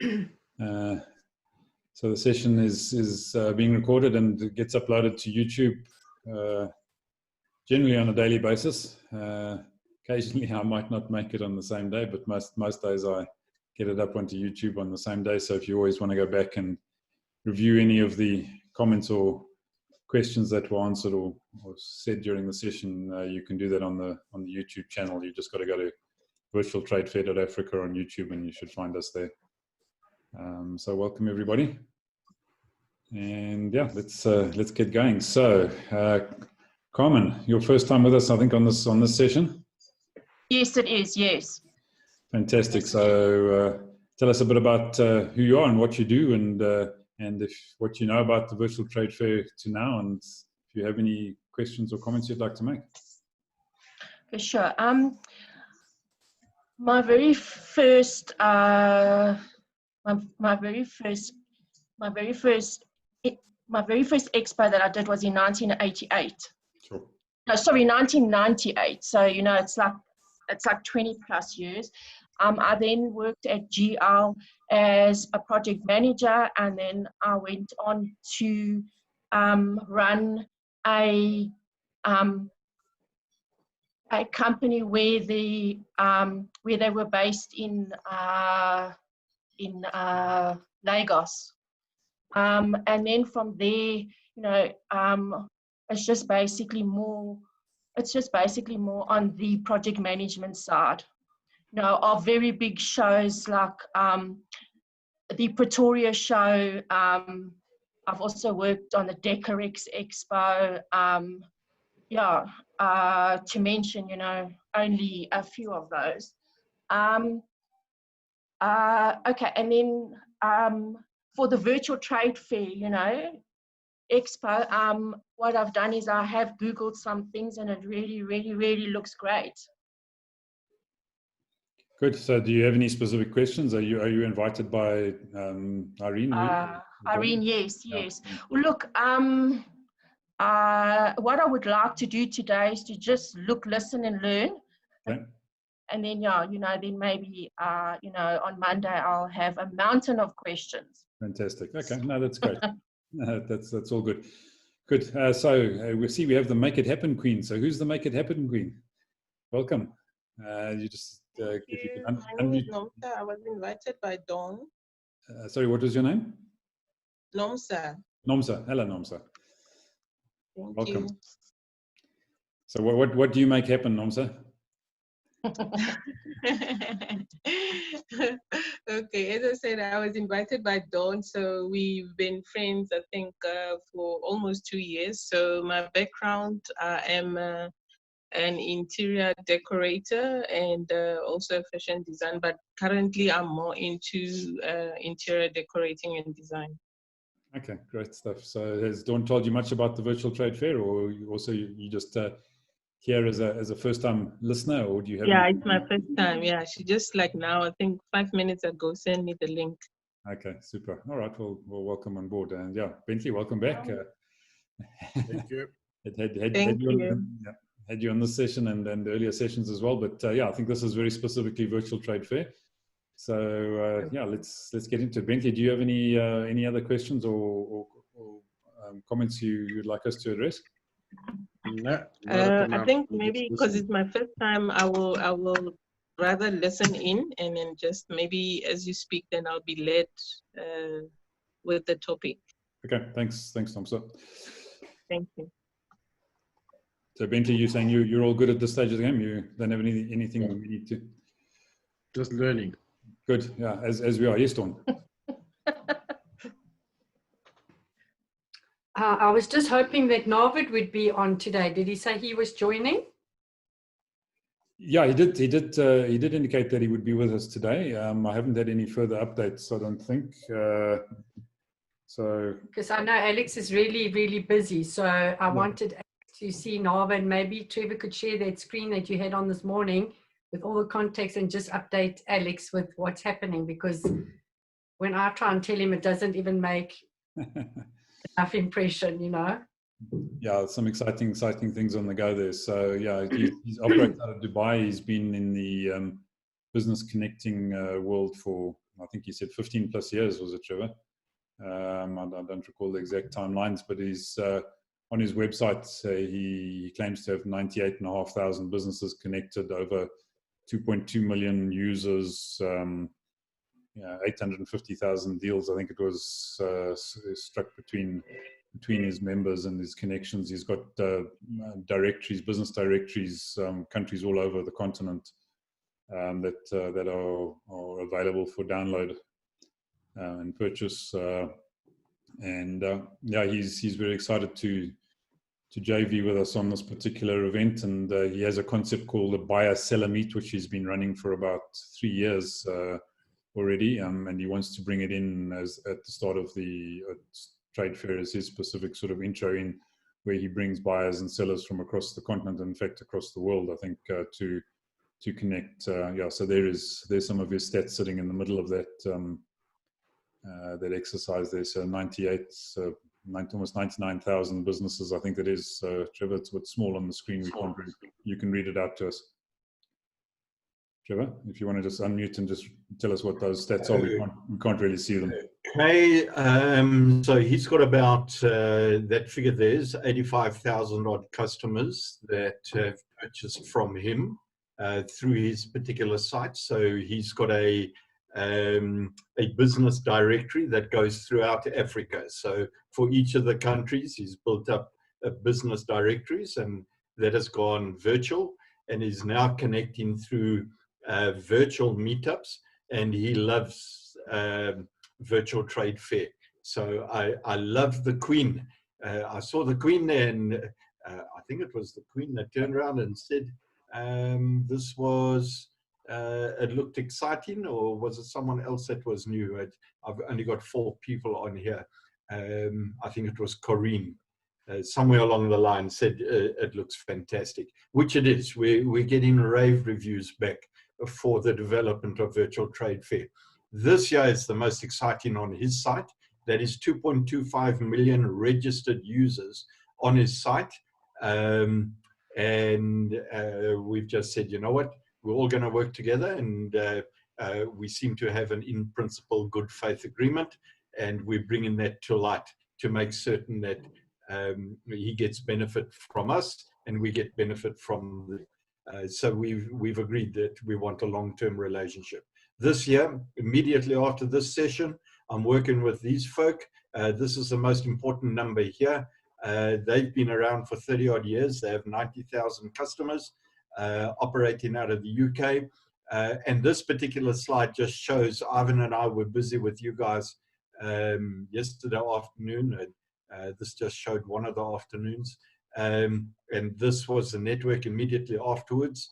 So the session is being recorded and it gets uploaded to YouTube generally on a daily basis. Occasionally I might not make it on the same day, but most days I get it up onto YouTube on the same day. So if you always want to go back and review any of the comments or questions that were answered or said during the session, you can do that on the YouTube channel. You just got to go to Virtual Trade Fair.africa on YouTube and you should find us there. So welcome everybody, and yeah, let's get going. So Carmen, your first time with us, I think, on this session. Yes, it is. Yes. Fantastic. So tell us a bit about who you are and what you do, and if what you know about the Virtual Trade Fair to now, and if you have any questions or comments you'd like to make. For sure. My very first expo that I did was in 1988. Sure. No, sorry, 1998. So it's like 20 plus years. I then worked at GL as a project manager, and then I went on to run a company where they were based in Lagos, and then from there, it's just basically more on the project management side. Of very big shows like the Pretoria show. I've also worked on the Decorex Expo. To mention, only a few of those. Okay, and then for the Virtual Trade Fair, Expo, what I've done is I have Googled some things, and it really, really, really looks great. Good. So do you have any specific questions? Are you invited by Irene? Irene, yes. Well, look, what I would like to do today is to just look, listen, and learn. Okay. And then, then maybe, on Monday I'll have a mountain of questions. Fantastic. Okay. No, that's great. That's all good. Good. So we see we have the Make It Happen Queen. So who's the Make It Happen Queen? Welcome. You just if you can unmute. Nomsa. I was invited by Dawn. Sorry, what was your name? Nomsa. Nomsa. Hello, Nomsa. Thank Welcome. you. So what do you make happen, Nomsa? Okay, as I said, I was invited by Dawn, so we've been friends, I think, for almost 2 years. So my background, I am an interior decorator and also a fashion design, but currently I'm more into interior decorating and design. Okay, great stuff. So has Dawn told you much about the Virtual Trade Fair, or you just here as a first-time listener, or do you have? Yeah, it's my first time. Yeah, she just now, I think 5 minutes ago, sent me the link. Okay, super. All right, well, welcome on board, and yeah, Bentley, welcome back. Thank you. Had you on this session and the earlier sessions as well, but yeah, I think this is very specifically Virtual Trade Fair. So yeah, let's get into it. Bentley, do you have any other questions or comments you'd like us to address? No, I think maybe because it's my first time, I will rather listen in, and then just maybe as you speak, then I'll be led with the topic. Okay, thanks, Nomsa. Thank you. So Bentley, you're saying you're all good at this stage of the game. You don't have anything we need to. Just learning. Good, yeah, as we are. Yes, Dawn. I was just hoping that Navid would be on today. Did he say he was joining? Yeah, he did indicate that he would be with us today. I haven't had any further updates, I don't think. So because I know Alex is really, really busy. So I wanted to see Navid, and maybe Trevor could share that screen that you had on this morning with all the context and just update Alex with what's happening, because when I try and tell him, it doesn't even make enough impression, Yeah, some exciting things on the go there. So yeah, he's operates out of Dubai. He's been in the business connecting world for I think he said 15 plus years, was it, Trevor? I don't recall the exact timelines, but he's on his website. He claims to have 98,500 businesses connected, over 2.2 million users, 850,000 deals. I think it was struck between his members and his connections. He's got directories, business directories, countries all over the continent that are available for download and purchase. Yeah, he's very excited to JV with us on this particular event, and he has a concept called the buyer seller meet, which he's been running for about 3 years already, and he wants to bring it in as at the start of the trade fair as his specific sort of intro in, where he brings buyers and sellers from across the continent, in fact across the world, I think, to connect. Yeah, so there's some of his stats sitting in the middle of that that exercise there. So 98, almost 99,000 businesses, I think that is. Trevor, it's a bit small on the screen. We can't really, you can read it out to us. Trevor, if you want to just unmute and just tell us what those stats are, we can't really see them. Okay, so he's got about, that figure there's 85,000 odd customers that have purchased from him through his particular site. So he's got a business directory that goes throughout Africa. So for each of the countries, he's built up business directories, and that has gone virtual and is now connecting through virtual meetups, and he loves virtual trade fair. So I love the Queen. I saw the Queen there, and I think it was the Queen that turned around and said, this was, it looked exciting, or was it someone else that was new? I've only got 4 people on here. I think it was Corinne. Somewhere along the line said it looks fantastic, which it is. We're getting rave reviews back for the development of virtual trade fair. This year is the most exciting on his site. That is 2.25 million registered users on his site. We've just said, you know what, we're all going to work together, and we seem to have an in principle good faith agreement, and we're bringing that to light to make certain that he gets benefit from us and we get benefit from the so we've agreed that we want a long-term relationship. This year, immediately after this session, I'm working with these folk. This is the most important number here. They've been around for 30 odd years. They have 90,000 customers operating out of the UK. And this particular slide just shows, Ivan and I were busy with you guys yesterday afternoon. This just showed one of the afternoons. And this was the network immediately afterwards.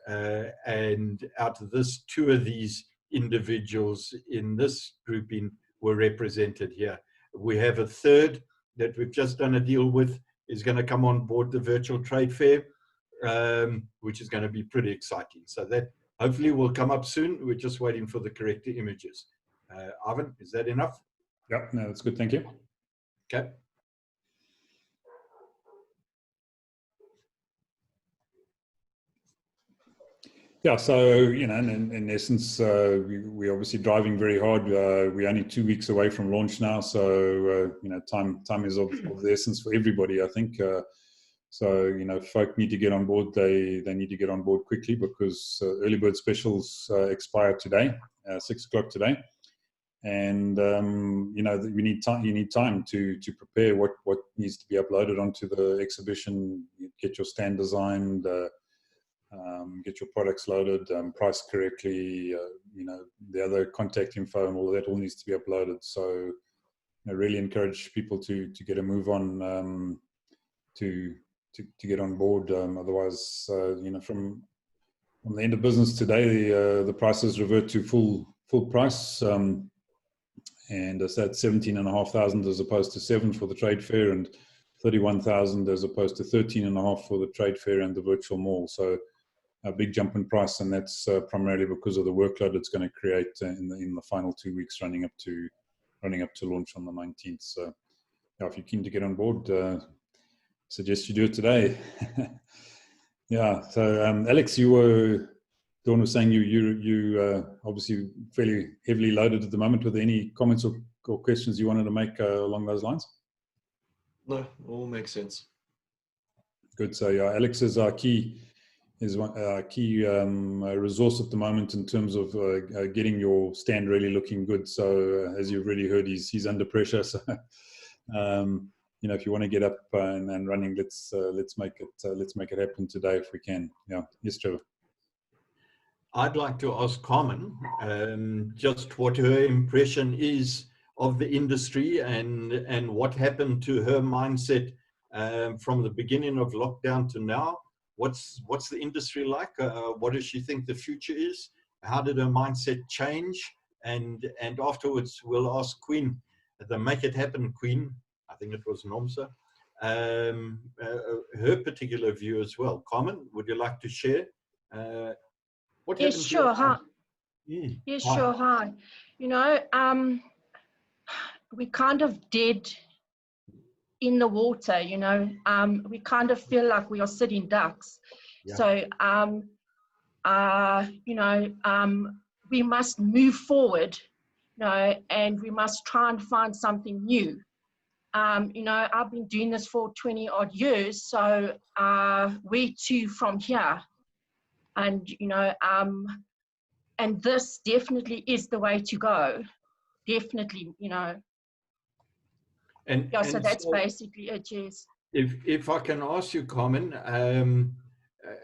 And out of this, 2 of these individuals in this grouping were represented here. We have a third that we've just done a deal with, is going to come on board the virtual trade fair, which is going to be pretty exciting. So that hopefully will come up soon. We're just waiting for the correct images. Ivan, is that enough? Yeah, no, that's good. Thank you. Okay. Yeah, so, you know, in essence, we're obviously driving very hard. We're only 2 weeks away from launch now, so, you know, time is of the essence for everybody, I think. So, you know, folk need to get on board. They need to get on board quickly, because early bird specials expire today, 6 o'clock today. And, you know, you need time to prepare what needs to be uploaded onto the exhibition, get your stand designed, get your products loaded, priced correctly, you know, the other contact info and all of that all needs to be uploaded. So I really encourage people to get a move on, to get on board. Otherwise, you know, from the end of business today, the prices revert to full price. And it's at 17,500 as opposed to 7 for the trade fair, and 31,000 as opposed to 13.5 for the trade fair and the virtual mall. So a big jump in price, and that's primarily because of the workload it's going to create in the final 2 weeks running up to launch on the 19th. So yeah, if you're keen to get on board, suggest you do it today. Yeah. So Alex, you were Dawn was saying you obviously fairly heavily loaded at the moment. Were there any comments or questions you wanted to make along those lines? No, all makes sense. Good. So yeah, Alex is our key resource at the moment in terms of getting your stand really looking good. So as you've already heard, he's under pressure. So you know, if you want to get up and running, let's make it happen today if we can. Yeah. Yes, Trevor. I'd like to ask Carmen just what her impression is of the industry and what happened to her mindset from the beginning of lockdown to now. What's the industry like? What does she think the future is? How did her mindset change? And afterwards, we'll ask Queen, the Make It Happen Queen, I think it was Nomsa, her particular view as well. Carmen, would you like to share? What Yes, sure. Hi. Mm. Yes, Hi. sure. Hi. You know, we kind of dead in the water, you know. We kind of feel like we are sitting ducks. Yeah. So, you know, we must move forward, you know, and we must try and find something new. You know, I've been doing this for 20 odd years, so where to from here? And, you know, and this definitely is the way to go. Definitely, you know. And, Yeah, so and that's basically it, yes. If I can ask you, Carmen,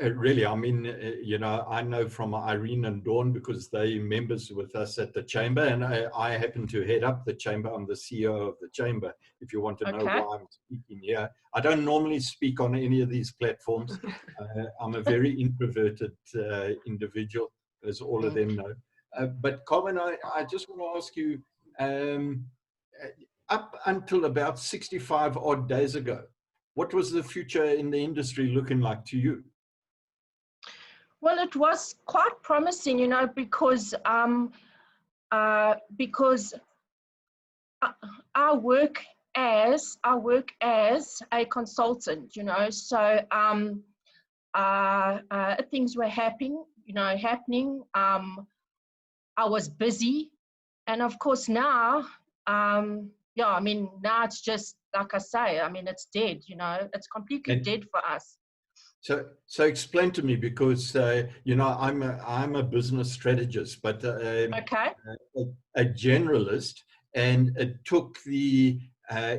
really, I mean, you know, I know from Irene and Dawn because they members with us at the chamber, and I happen to head up the chamber. I'm the CEO of the chamber. If you want to know why I'm speaking here, I don't normally speak on any of these platforms. I'm a very introverted individual, as all of them know. But Carmen, I just want to ask you, up until about 65 odd days ago, what was the future in the industry looking like to you? Well, it was quite promising, you know, because I work as a consultant, you know, so things were happening. I was busy, and of course now, yeah, I mean, now it's just like I say. I mean, it's dead. You know, it's completely dead for us. So explain to me, because you know, I'm a business strategist, but a generalist, and it took the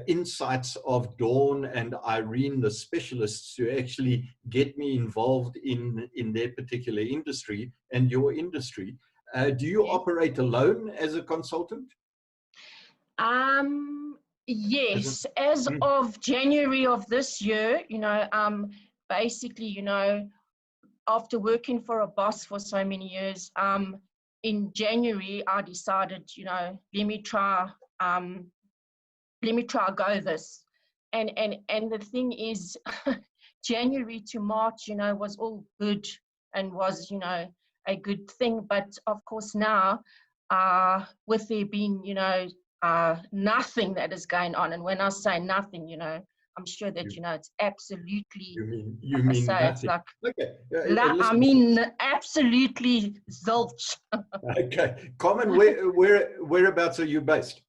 insights of Dawn and Irene, the specialists, to actually get me involved in their particular industry and your industry. Do you operate alone as a consultant? Yes, as of January of this year, you know, basically, you know, after working for a boss for so many years, in January, I decided, you know, let me try go this. And the thing is, January to March, you know, was all good and was, you know, a good thing. But of course now, with there being, you know, nothing that is going on, and when I say nothing, you know, I'm sure that, you know, it's absolutely, you mean nothing. It's like, okay. I mean, absolutely zilch. Okay. Carmen, whereabouts are you based?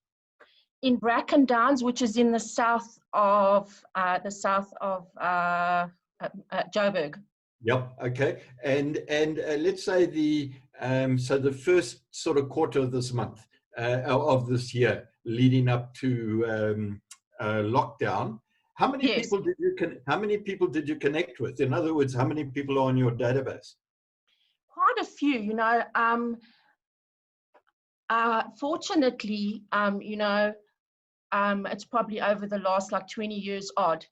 In Bracken Downs, which is in the south of Joburg. Yep. Okay. And let's say so the first sort of quarter of this month, of this year, leading up to lockdown, how many people did you connect with? In other words, how many people are on your database? Quite a few, you know. Fortunately, you know, it's probably over the last like 20 years odd.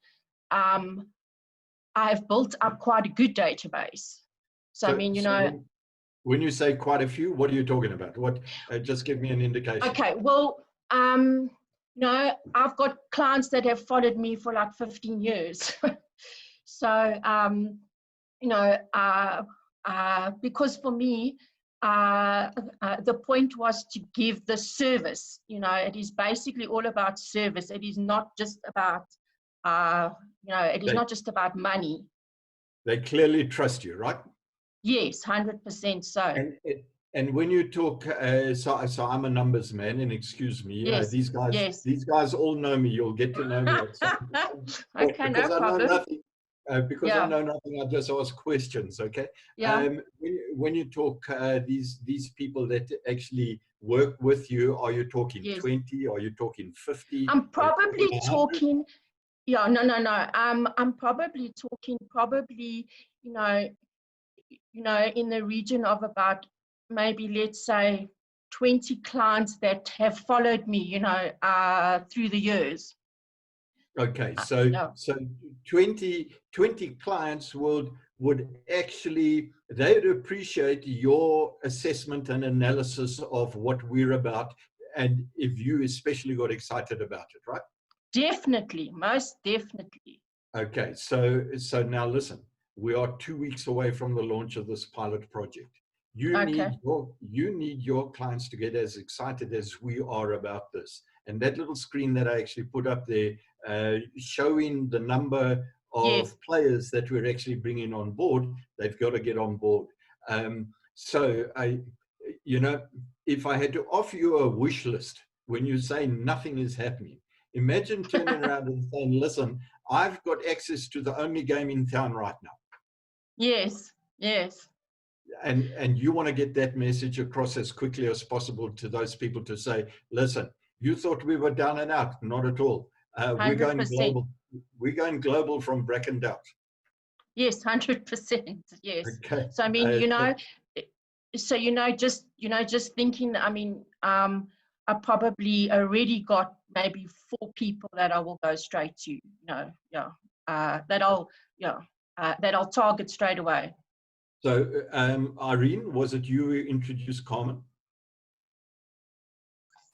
I've built up quite a good database. So I mean, you know. When you say quite a few, what are you talking about? What? Just give me an indication. Okay, well, you know, I've got clients that have followed me for like 15 years. So, you know, because for me, the point was to give the service. You know, it is basically all about service. It is not just about, you know, it is not just about money. They clearly trust you, right? Yes, 100% so. And when you talk, so I'm a numbers man, and excuse me, Yes, these yes. guys all know me. You'll get to know me at some point. Okay, no Because I know problem. nothing. Because I Yeah. know nothing, I just ask questions. Okay. Yeah. When you talk these people that actually work with you, are you talking Yes. 20? Are you talking 50? I'm probably talking 100? talking, yeah, no. I'm probably talking in the region of about maybe, let's say, 20 clients that have followed me, through the years. Okay, Yeah. so 20 clients would actually, they would appreciate your assessment and analysis of what we're about, and if you especially got excited about it, right? Definitely, most definitely. Okay, so now listen, we are 2 weeks away from the launch of this pilot project. You Okay. need your clients to get as excited as we are about this. And that little screen that I actually put up there, showing the number of Yes. players that we're actually bringing on board, they've got to get on board. So if I had to offer you a wish list when you say nothing is happening, imagine turning around and saying, listen, I've got access to the only game in town right now. Yes, yes. And you want to get that message across as quickly as possible to those people to say, listen, you thought we were down and out. Not at all. We're going 100%. global. We're going global from Bracken out. Yes, 100%. Yes. Okay. So I mean, just thinking, I mean, I probably already got maybe 4 people that I will go straight to, that I'll target straight away. So Irene, was it you who introduced Carmen?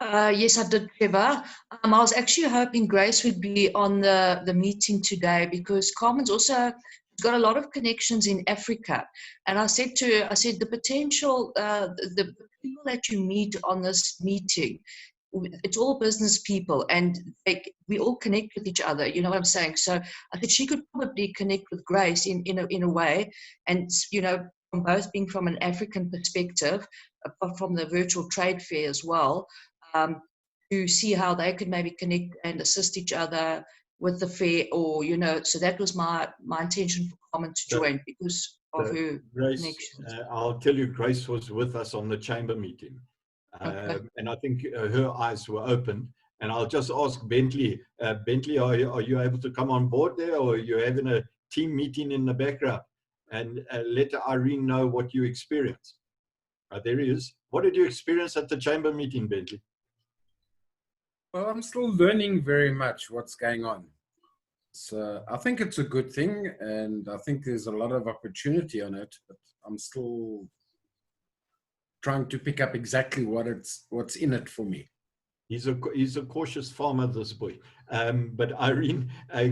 Yes, I did, Trevor. I was actually hoping Grace would be on the meeting today, because Carmen's also got a lot of connections in Africa. And I said the potential, the people that you meet on this meeting, it's all business people, and we all connect with each other. You know what I'm saying? So I think she could probably connect with Grace in a way, and from both being from an African perspective, from the virtual trade fair as well. To see how they could maybe connect and assist each other with the fair, or so that was my intention for Carmen to join, because of her Grace, connections. I'll tell you, Grace was with us on the chamber meeting, Okay. and I think her eyes were open. And I'll just ask Bentley, are you able to come on board there, or are you having a team meeting in the background? And let Irene know what you experienced. There he is. What did you experience at the chamber meeting, Bentley? Well, I'm still learning very much what's going on. So I think it's a good thing, and I think there's a lot of opportunity on it, but I'm still trying to pick up exactly what's in it for me. He's a cautious farmer, this boy. But Irene,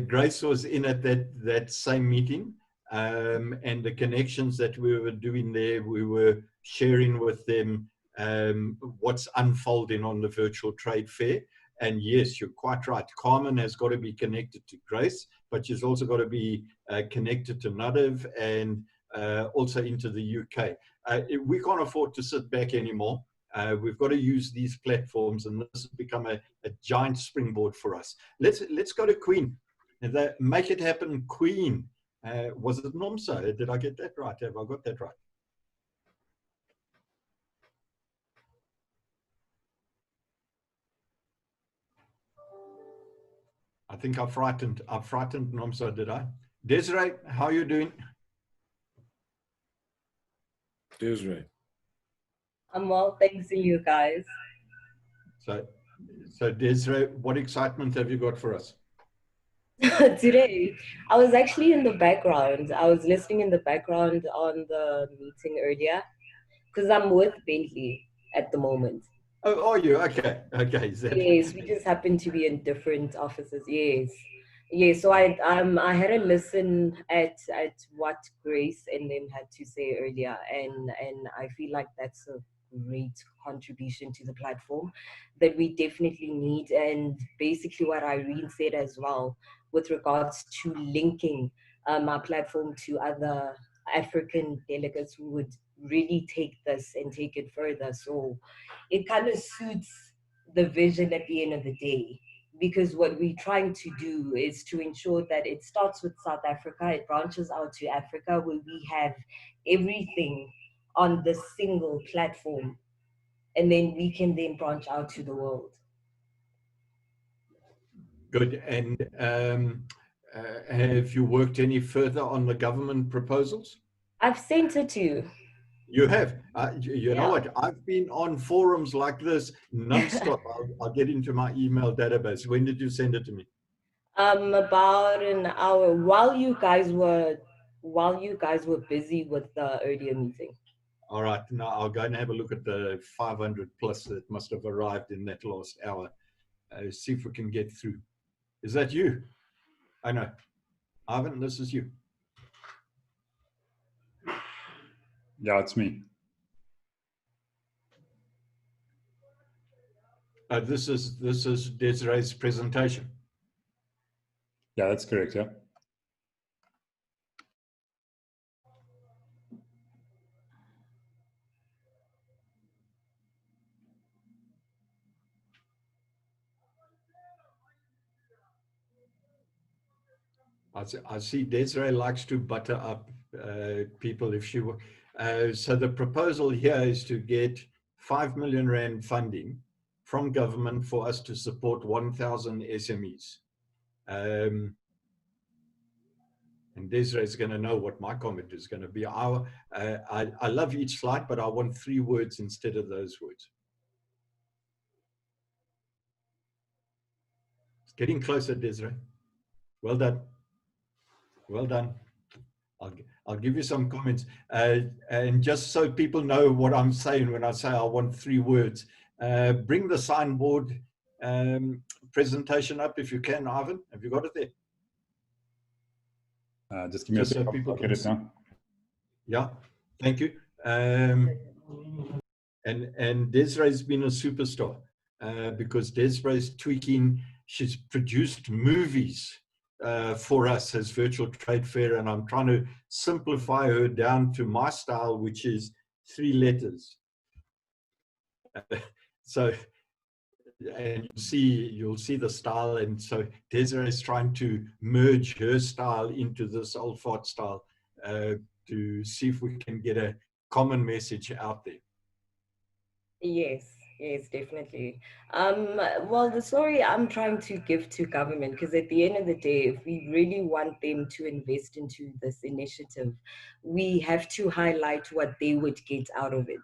Grace was in at that same meeting, and the connections that we were doing there, we were sharing with them what's unfolding on the virtual trade fair. And yes, you're quite right. Carmen has got to be connected to Grace, but she's also got to be connected to Nadav, and also into the UK. We can't afford to sit back anymore. We've got to use these platforms, and this has become a giant springboard for us. Let's go to Queen. Make it happen, Queen. Was it Nomsa? Did I get that right? Have I got that right? I think I frightened Nomsa, did I? Desrae, how are you doing? Desrae. I'm well, thanks to you guys. So Desrae, what excitement have you got for us? Today, I was actually in the background. I was listening in the background on the meeting earlier, because I'm with Bentley at the moment. Oh, are you? Okay. Yes, we just happen to be in different offices. Yes. So I had a listen at what Grace and them had to say earlier, and I feel like that's a great contribution to the platform that we definitely need. And basically what Irene said as well, with regards to linking our platform to other African delegates who would really take this and take it further. So it kind of suits the vision at the end of the day, because what we're trying to do is to ensure that it starts with South Africa, it branches out to Africa, where we have everything on this single platform, and then we can then branch out to the world. Good. And have you worked any further on the government proposals? I've sent it to you. You have. You know Yeah. what? I've been on forums like this nonstop. I'll get into my email database. When did you send it to me? About an hour while you guys were busy with the earlier meeting. All right. Now I'll go and have a look at the 500 plus that must have arrived in that last hour. See if we can get through. Is that you? I know. Ivan, this is you. Yeah, it's me. This is Desrae's presentation. Yeah, that's correct. Yeah. I see Desrae likes to butter up people if she were. So the proposal here is to get 5 million Rand funding from government for us to support 1,000 SMEs. And Desrae is going to know what my comment is going to be. I love each slide, but I want 3 words instead of those words. It's getting closer, Desrae. Well done. Well done. I'll give you some comments. And just so people know what I'm saying when I say I want 3 words, bring the signboard presentation up if you can, Ivan. Have you got it there? Just give me a second. So I'll get it down. Yeah, thank you. And Desrae's been a superstar because Desrae's tweaking. She's produced movies for us as virtual trade fair, and I'm trying to simplify her down to my style, which is 3 letters. So, and you'll see the style, and so Desrae is trying to merge her style into this old fart style to see if we can get a common message out there. Yes, definitely. Well, the story I'm trying to give to government, because at the end of the day, if we really want them to invest into this initiative, we have to highlight what they would get out of it.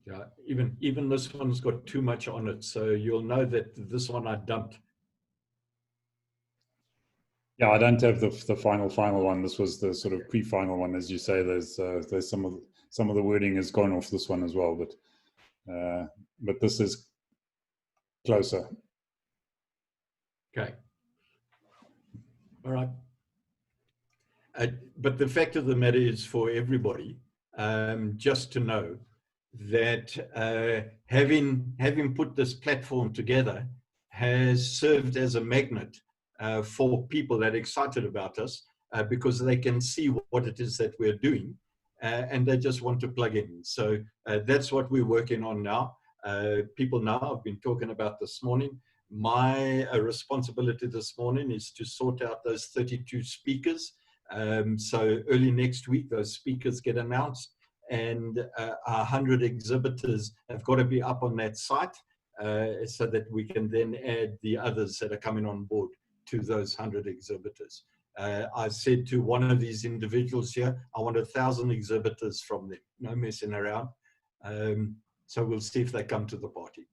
Yeah, even this one's got too much on it, so you'll know that this one I dumped. Yeah, I don't have the final one. This was the sort of pre-final one, as you say. There's some of the wording has gone off this one as well, but this is closer. Okay. All right. But the fact of the matter is, for everybody, just to know that having put this platform together has served as a magnet for people that are excited about us because they can see what it is that we're doing and they just want to plug in. So that's what we're working on now. People now, I've been talking about this morning. My responsibility this morning is to sort out those 32 speakers. So early next week, those speakers get announced, and 100 exhibitors have got to be up on that site so that we can then add the others that are coming on board to those 100 exhibitors. I said to one of these individuals here, I want 1,000 exhibitors from them, no messing around. So we'll see if they come to the party.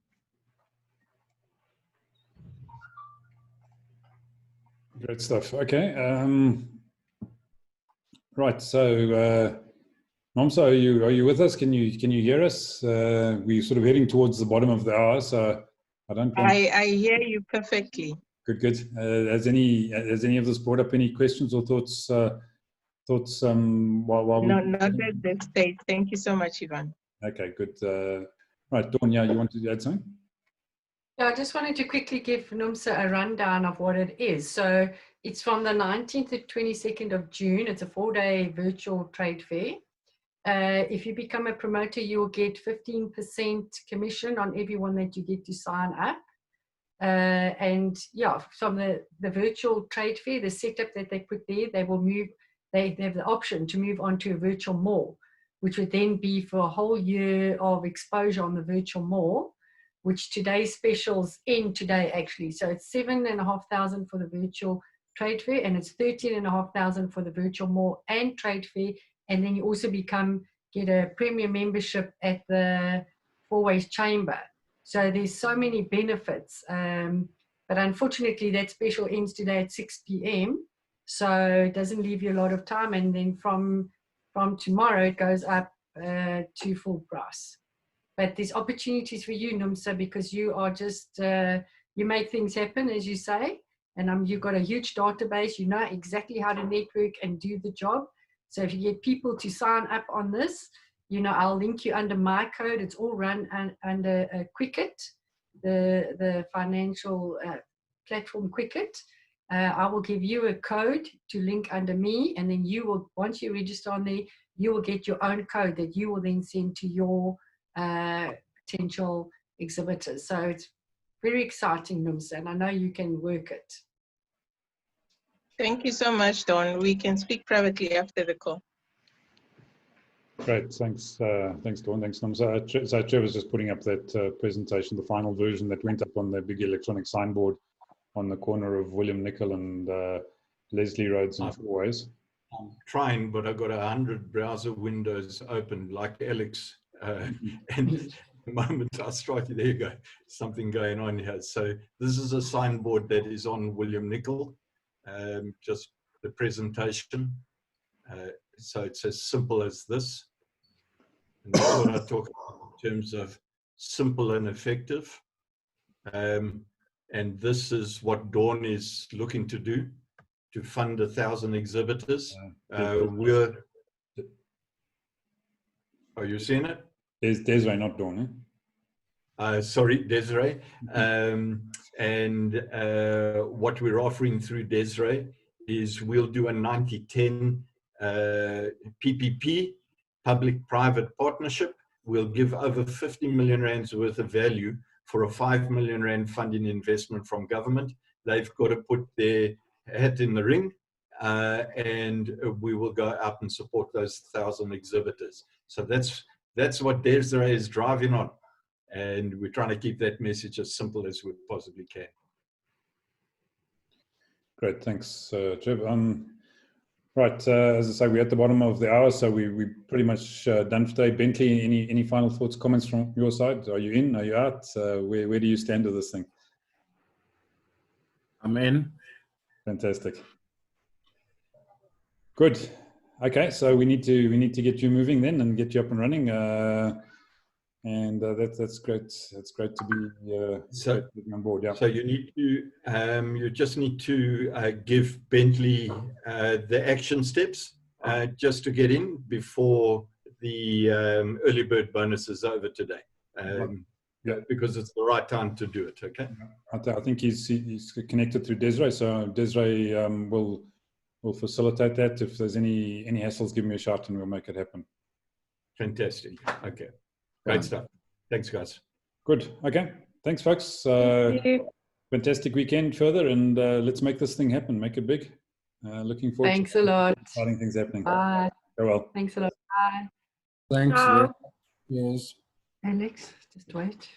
Great stuff. Okay. Right. So, Nomsa, are you with us? Can you hear us? We're sort of heading towards the bottom of the hour, so I don't want... I hear you perfectly. Good. Has any of this brought up any questions or thoughts? While No, not at this stage. Thank you so much, Ivan. Okay, good. Right, Dawn, yeah, you want to add something? Yeah, I just wanted to quickly give NUMSA a rundown of what it is. So it's from the 19th to 22nd of June. It's a 4-day virtual trade fair. If you become a promoter, you will get 15% commission on everyone that you get to sign up. And yeah, from the virtual trade fair, the setup that they put there, they will move, they have the option to move on to a virtual mall, which would then be for a whole year of exposure on the virtual mall, which today's specials end today actually. So it's 7,500 for the virtual trade fair, and it's 13,500 for the virtual mall and trade fair. And then you also get a premium membership at the Four Ways Chamber. So there's so many benefits. But unfortunately, that special ends today at 6 p.m. So it doesn't leave you a lot of time. And then from tomorrow, it goes up to full price. But there's opportunities for you, NUMSA, because you are just, you make things happen, as you say. And you've got a huge database. You know exactly how to network and do the job. So if you get people to sign up on this, you know, I'll link you under my code. It's all run under Quicket, the financial platform Quicket. I will give you a code to link under me, and then you will, once you register on there, you will get your own code that you will then send to your potential exhibitors. So it's very exciting, NUMSA, and I know you can work it. Thank you so much, Dawn. We can speak privately after the call. Great, thanks, thanks Dawn, thanks NUMSA. So Trevor's just putting up that presentation, the final version that went up on the big electronic signboard on the corner of William Nicol and Leslie Roads and Four Ways. I'm trying, but I've got 100 browser windows open like Alex. And the moment I started, there you go, something going on here. So this is a signboard that is on William Nicol, just the presentation. So it's as simple as this. And that's what I talk about in terms of simple and effective. And this is what Dawn is looking to do, to fund 1,000 exhibitors. Are you seeing it? There's Desrae, not Dawn, eh? Sorry, Desrae. And what we're offering through Desrae is we'll do a 90-10 PPP, public-private partnership. We'll give over 50 million rands worth of value for a 5 million rand funding investment from government. They've got to put their hat in the ring, and we will go out and support those 1,000 exhibitors. So that's what Desrae is driving on. And we're trying to keep that message as simple as we possibly can. Great, thanks, Trevor. Right, as I say, we're at the bottom of the hour, so we're pretty much done for today. Bentley, any final thoughts, comments from your side? Are you in? Are you out? Where do you stand with this thing? I'm in. Fantastic. Good. Okay, so we need to get you moving then and get you up and running. And that's great. That's great to be on board. Yeah. So you need to you just need to give Bentley the action steps just to get in before the early bird bonus is over today. Yeah, because it's the right time to do it. Okay. I think he's connected through Desrae, so Desrae will facilitate that. If there's any hassles, give me a shout and we'll make it happen. Fantastic. Okay. Great stuff. Thanks, guys. Good. Okay. Thanks, folks. Thank you. Fantastic weekend further, and let's make this thing happen. Make it big. Looking forward Thanks to a lot. exciting things happening. Bye. Go well. Thanks a lot. Bye. Thanks. Ciao. Yes. Alex, just wait.